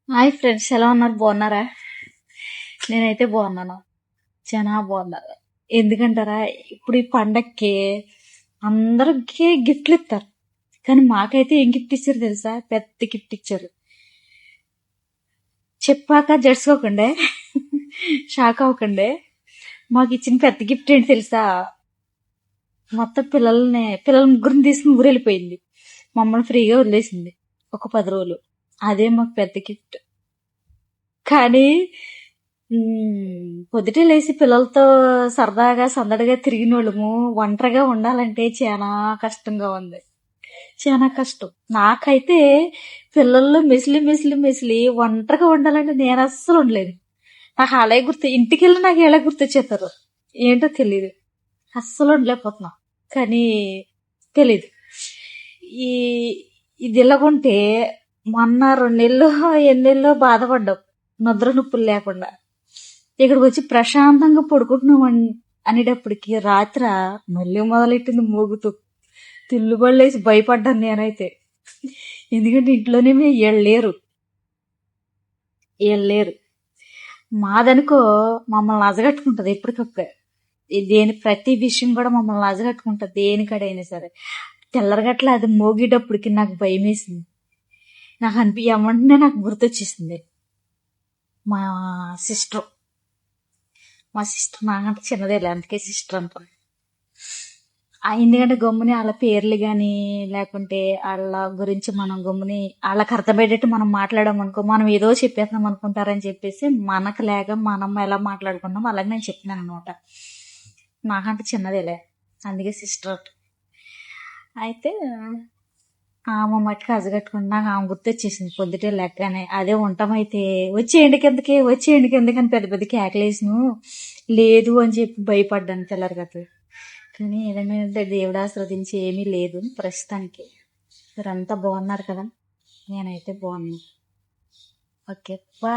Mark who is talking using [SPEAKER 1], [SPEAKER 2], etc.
[SPEAKER 1] Hi friends, ఎలా ఉన్నారు? బాగున్నారా? నేనైతే బాగున్నాను, చాలా బాగున్నారు. ఎందుకంటారా, ఇప్పుడు ఈ పండక్కి అందరికి గిఫ్ట్లు ఇస్తారు, కానీ మాకైతే ఏం గిఫ్ట్ ఇచ్చారు తెలుసా? పెద్ద గిఫ్ట్ ఇచ్చారు. చెప్పాక జడ్సుకోకండే, షాక్ అవ్వకండే. మాకు ఇచ్చిన పెద్ద గిఫ్ట్ ఏంటి తెలుసా? మొత్తం పిల్లల ముగ్గురిని తీసుకుని ఊరు వెళ్ళిపోయింది. మమ్మల్ని ఫ్రీగా వదిలేసింది ఒక 10 రోజులు. అదే మాకు పెద్ద గిఫ్ట్. కానీ పొద్దుటే లేచి పిల్లలతో సరదాగా సందడిగా తిరిగిన వాళ్ళము ఒంటరిగా ఉండాలంటే చాలా కష్టంగా ఉంది. చాలా కష్టం. నాకైతే పిల్లల్లో మెసిలి ఒంటరిగా ఉండాలంటే నేను అస్సలు ఉండలేదు. నాకు అలాగే గుర్తు, ఇంటికి వెళ్ళి నాకు ఎలా గుర్తొచ్చేస్తారు ఏంటో తెలియదు. అస్సలు ఉండలేకపోతున్నా. కానీ తెలీదు. ఈ ఇది ఇలాగుంటే మొన్న 2 నెలలు ఎన్నెల్లో బాధపడ్డాం నిద్ర నొప్పులు లేకుండా. ఇక్కడికి వచ్చి ప్రశాంతంగా పడుకుంటున్నాం అనేటప్పటికి రాత్ర మళ్ళీ మొదలెట్టింది మోగుతూ. తిల్లుబళ్ళేసి భయపడ్డాను నేనైతే. ఎందుకంటే ఇంట్లోనే వీళ్ళు లేరు. మాదనుకో మమ్మల్ని అజగట్టుకుంటది ఎప్పటికప్పుడే. ప్రతి విషయం కూడా మమ్మల్ని అజగట్టుకుంటది, దేనికడైనా సరే. తెల్లరగట్ల అది మోగేటప్పటికి నాకు భయం వేసింది. నాకు ఏమంటేనే నాకు గుర్తొచ్చేసింది మా సిస్టర్. నాకంటే చిన్నదేలే, అందుకే సిస్టర్ అంటాను. ఎందుకంటే గమ్ముని వాళ్ళ పేర్లు కానీ లేకుంటే వాళ్ళ గురించి మనం గమ్ముని వాళ్ళకి అర్థమయ్యేటట్టు మనం మాట్లాడామనుకో, మనం ఏదో చెప్పేస్తున్నాం అనుకుంటారని చెప్పేసి మనకు లేక మనం ఎలా మాట్లాడుకున్నాం అలాగే నేను చెప్పినాను అనమాట. నాకంటే చిన్నదేలే, అందుకే సిస్టర్. అయితే ఆమె మట్టుకు అజగట్టుకుని నాకు ఆమె గుర్తొచ్చేసింది పొద్దుటే లెక్కనే. అదే ఉంటామైతే వచ్చేయండి కిందకి అని పెద్ద పెద్ద కేకలేసిను. లేదు అని చెప్పి భయపడ్డాను తెల్లరిగట్టు. కానీ ఏదేమైనా దేవుడు ఆశ్రవదించి ఏమీ లేదు ప్రస్తుతానికి. మీరంతా బాగున్నారు కదా? నేనైతే బాగున్నాను. Okay, bye.